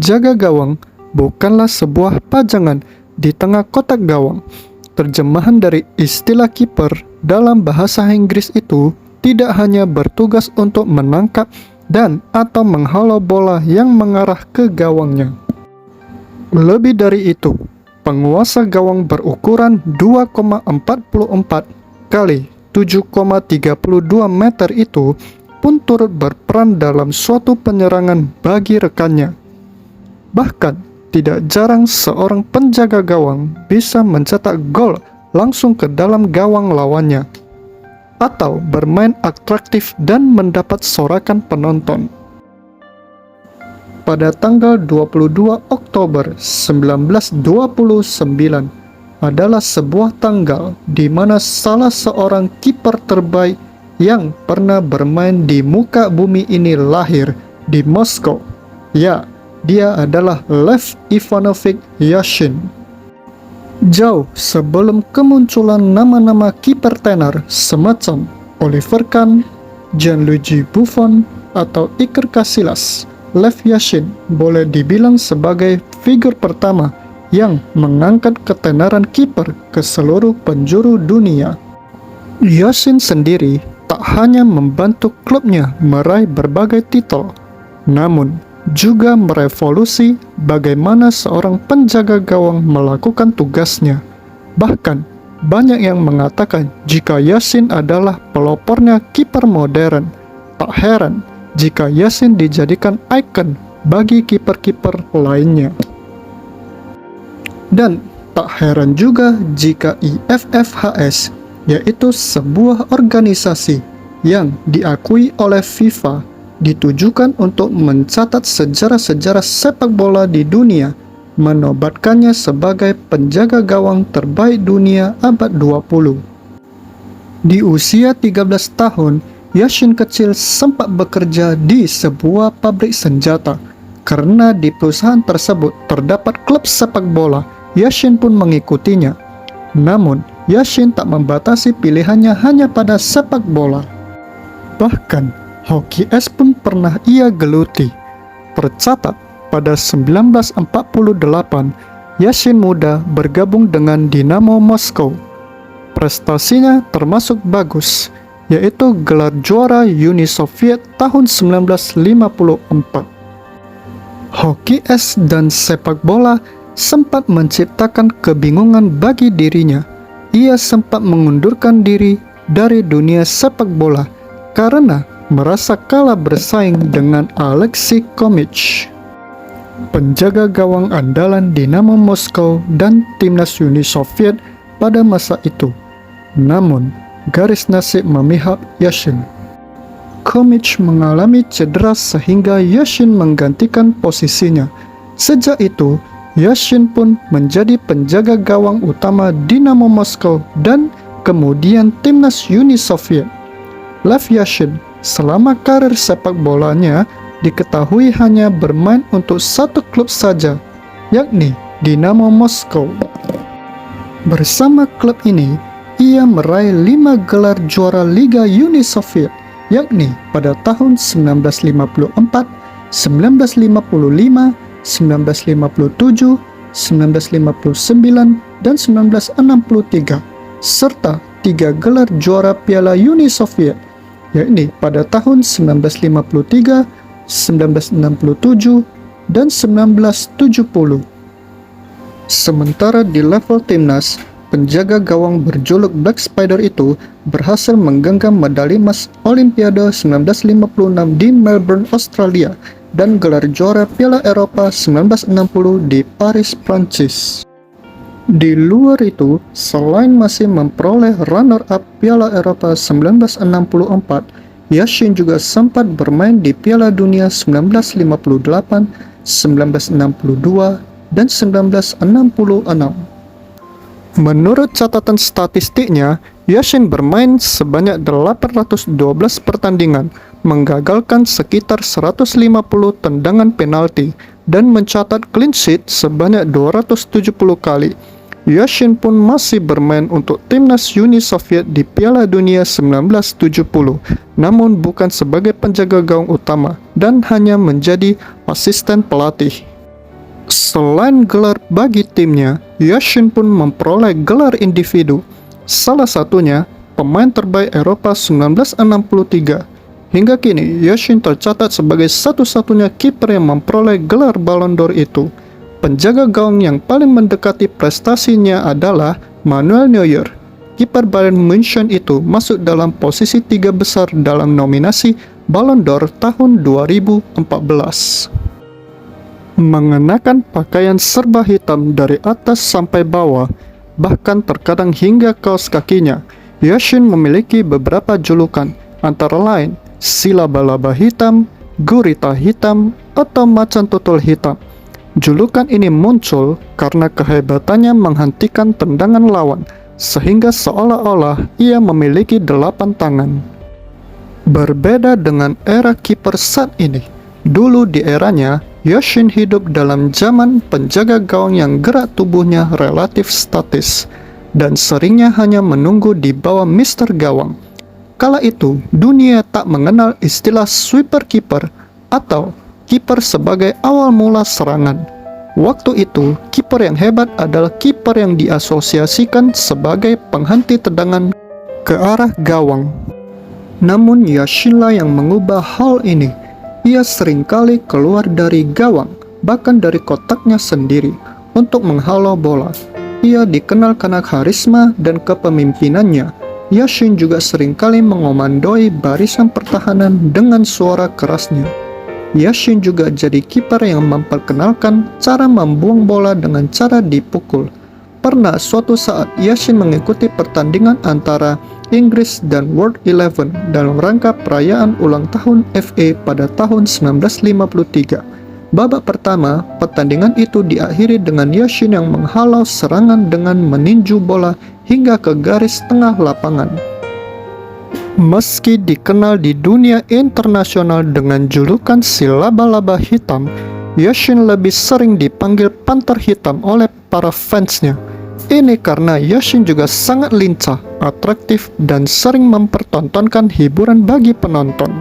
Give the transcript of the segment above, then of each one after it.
penjaga gawang bukanlah sebuah pajangan di tengah kotak gawang. Terjemahan dari istilah kiper dalam bahasa Inggris itu tidak hanya bertugas untuk menangkap dan atau menghalau bola yang mengarah ke gawangnya. Lebih dari itu, penguasa gawang berukuran 2,44 kali 7,32 meter itu pun turut berperan dalam suatu penyerangan bagi rekannya. Bahkan, tidak jarang seorang penjaga gawang bisa mencetak gol langsung ke dalam gawang lawannya, atau bermain atraktif dan mendapat sorakan penonton. Pada tanggal 22 Oktober 1929 adalah sebuah tanggal di mana salah seorang kiper terbaik yang pernah bermain di muka bumi ini lahir di Moskow. Ya, dia adalah Lev Ivanovich Yashin. Jauh sebelum kemunculan nama-nama kiper tenar semacam Oliver Kahn, Gianluigi Buffon, atau Iker Casillas, Lev Yashin boleh dibilang sebagai figur pertama yang mengangkat ketenaran kiper ke seluruh penjuru dunia. Yashin sendiri tak hanya membantu klubnya meraih berbagai titel, namun juga merevolusi bagaimana seorang penjaga gawang melakukan tugasnya. Bahkan, banyak yang mengatakan jika Yashin adalah pelopornya kiper modern. Tak heran jika Yashin dijadikan ikon bagi kiper-kiper lainnya. Dan tak heran juga jika IFFHS, yaitu sebuah organisasi yang diakui oleh FIFA, ditujukan untuk mencatat sejarah-sejarah sepak bola di dunia, menobatkannya sebagai penjaga gawang terbaik dunia abad 20. Di usia 13 tahun, Yashin kecil sempat bekerja di sebuah pabrik senjata. Karena di perusahaan tersebut terdapat klub sepak bola, Yashin pun mengikutinya. Namun, Yashin tak membatasi pilihannya hanya pada sepak bola. Bahkan, hoki es pun pernah ia geluti. Tercatat, pada 1948, Yashin muda bergabung dengan Dinamo Moskow. Prestasinya termasuk bagus, yaitu gelar juara Uni Soviet tahun 1954. Hoki es dan sepak bola sempat menciptakan kebingungan bagi dirinya. Ia sempat mengundurkan diri dari dunia sepak bola karena merasa kalah bersaing dengan Alexei Khomich, penjaga gawang andalan Dinamo Moskow dan timnas Uni Soviet pada masa itu. Namun, garis nasib memihak Yashin. Khomich mengalami cedera sehingga Yashin menggantikan posisinya. Sejak itu, Yashin pun menjadi penjaga gawang utama Dinamo Moskow dan kemudian timnas Uni Soviet. Lev Yashin selama karir sepak bolanya diketahui hanya bermain untuk satu klub saja, yakni Dinamo Moskow. Bersama klub ini, ia meraih 5 gelar juara Liga Uni Soviet, yakni pada tahun 1954, 1955, 1957, 1959, dan 1963, serta 3 gelar juara Piala Uni Soviet, yakni pada tahun 1953, 1967, dan 1970. Sementara di level timnas, penjaga gawang berjuluk Black Spider itu berhasil menggenggam medali emas Olimpiade 1956 di Melbourne, Australia, dan gelar juara Piala Eropa 1960 di Paris, Prancis. Di luar itu, selain masih memperoleh runner-up Piala Eropa 1964, Yashin juga sempat bermain di Piala Dunia 1958, 1962, dan 1966. Menurut catatan statistiknya, Yashin bermain sebanyak 812 pertandingan, menggagalkan sekitar 150 tendangan penalti, dan mencatat clean sheet sebanyak 270 kali. Yashin pun masih bermain untuk timnas Uni Soviet di Piala Dunia 1970, namun bukan sebagai penjaga gawang utama dan hanya menjadi asisten pelatih. Selain gelar bagi timnya, Yashin pun memperoleh gelar individu. Salah satunya, pemain terbaik Eropa 1963. Hingga kini, Yashin tercatat sebagai satu-satunya kiper yang memperoleh gelar Ballon d'Or itu. Penjaga gawang yang paling mendekati prestasinya adalah Manuel Neuer. Kiper Bayern Munchen itu masuk dalam posisi 3 besar dalam nominasi Ballon d'Or tahun 2014. Mengenakan pakaian serba hitam dari atas sampai bawah, bahkan terkadang hingga kaos kakinya, Yashin memiliki beberapa julukan, antara lain Silaba-laba hitam, Gurita hitam, atau Macan tutul hitam. Julukan ini muncul karena kehebatannya menghentikan tendangan lawan, sehingga seolah-olah ia memiliki 8 tangan. Berbeda dengan era kiper saat ini, dulu di eranya, Yashin hidup dalam zaman penjaga gawang yang gerak tubuhnya relatif statis dan seringnya hanya menunggu di bawah mister gawang. Kala itu, dunia tak mengenal istilah sweeper keeper atau kiper sebagai awal mula serangan. Waktu itu, kiper yang hebat adalah kiper yang diasosiasikan sebagai penghenti tendangan ke arah gawang. Namun Yashinlah yang mengubah hal ini. Ia seringkali keluar dari gawang, bahkan dari kotaknya sendiri, untuk menghalau bola. Ia dikenal karena karisma dan kepemimpinannya. Yashin juga seringkali mengomandoi barisan pertahanan dengan suara kerasnya. Yashin juga jadi kiper yang memperkenalkan cara membuang bola dengan cara dipukul. Pernah suatu saat Yashin mengikuti pertandingan antara Inggris dan World 11 dalam rangka perayaan ulang tahun FA pada tahun 1953. Babak pertama, pertandingan itu diakhiri dengan Yashin yang menghalau serangan dengan meninju bola hingga ke garis tengah lapangan. Meski dikenal di dunia internasional dengan julukan si laba-laba hitam, Yashin lebih sering dipanggil Panter Hitam oleh para fansnya. Ini karena Yashin juga sangat lincah, atraktif, dan sering mempertontonkan hiburan bagi penonton.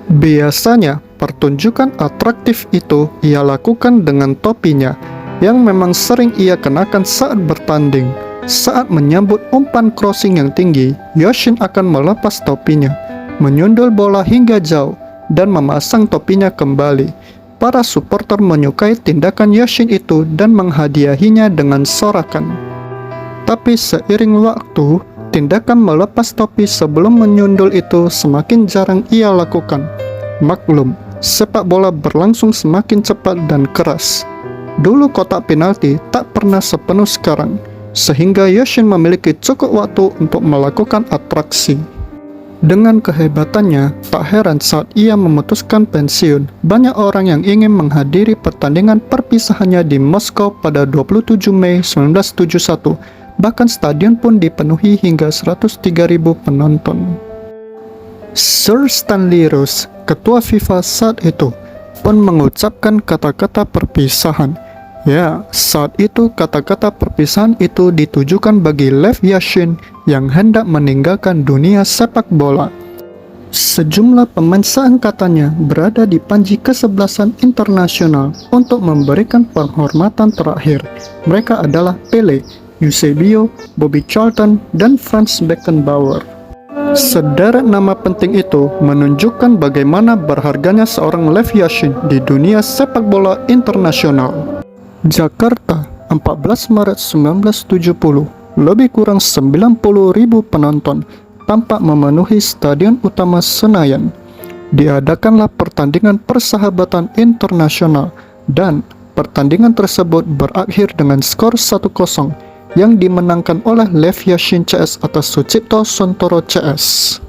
Biasanya, pertunjukan atraktif itu ia lakukan dengan topinya, yang memang sering ia kenakan saat bertanding. Saat menyambut umpan crossing yang tinggi, Yashin akan melepas topinya, menyundul bola hingga jauh, dan memasang topinya kembali. Para supporter menyukai tindakan Yashin itu dan menghadiahinya dengan sorakan. Tapi seiring waktu, tindakan melepas topi sebelum menyundul itu semakin jarang ia lakukan. Maklum, sepak bola berlangsung semakin cepat dan keras. Dulu kotak penalti tak pernah sepenuh sekarang, sehingga Yashin memiliki cukup waktu untuk melakukan atraksi. Dengan kehebatannya, tak heran saat ia memutuskan pensiun, banyak orang yang ingin menghadiri pertandingan perpisahannya di Moskow pada 27 Mei 1971. Bahkan stadion pun dipenuhi hingga 103.000 penonton. Sir Stanley Rose, ketua FIFA saat itu, pun mengucapkan kata-kata perpisahan. Ya, saat itu kata-kata perpisahan itu ditujukan bagi Lev Yashin yang hendak meninggalkan dunia sepak bola. Sejumlah pemain seangkatannya berada di panji kesebelasan internasional untuk memberikan penghormatan terakhir. Mereka adalah Pele, Eusebio, Bobby Charlton, dan Franz Beckenbauer. Sederet nama penting itu menunjukkan bagaimana berharganya seorang Lev Yashin di dunia sepak bola internasional. Jakarta, 14 Maret 1970, lebih kurang 90.000 penonton tampak memenuhi Stadion Utama Senayan. Diadakanlah pertandingan persahabatan internasional dan pertandingan tersebut berakhir dengan skor 1-0 yang dimenangkan oleh Lev Yashin CS atas Sucipto Sontoro CS.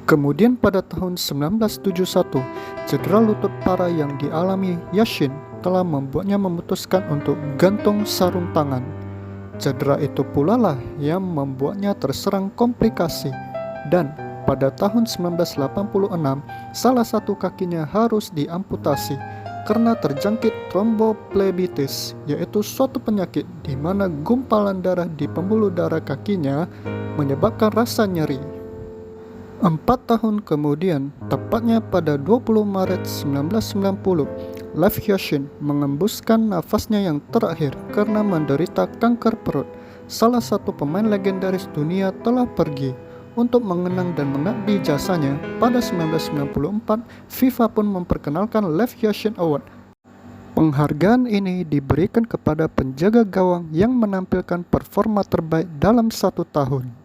Kemudian pada tahun 1971, cedera lutut parah yang dialami Yashin telah membuatnya memutuskan untuk gantung sarung tangan. Cedera itu pula lah yang membuatnya terserang komplikasi, dan pada tahun 1986 salah satu kakinya harus diamputasi karena terjangkit tromboplebitis, yaitu suatu penyakit di mana gumpalan darah di pembuluh darah kakinya menyebabkan rasa nyeri. 4 tahun kemudian, tepatnya pada 20 Maret 1990, Lev Yashin mengembuskan nafasnya yang terakhir karena menderita kanker perut. Salah satu pemain legendaris dunia telah pergi. Untuk mengenang dan mengabdi jasanya, pada 1994, FIFA pun memperkenalkan Lev Yashin Award. Penghargaan ini diberikan kepada penjaga gawang yang menampilkan performa terbaik dalam 1 tahun.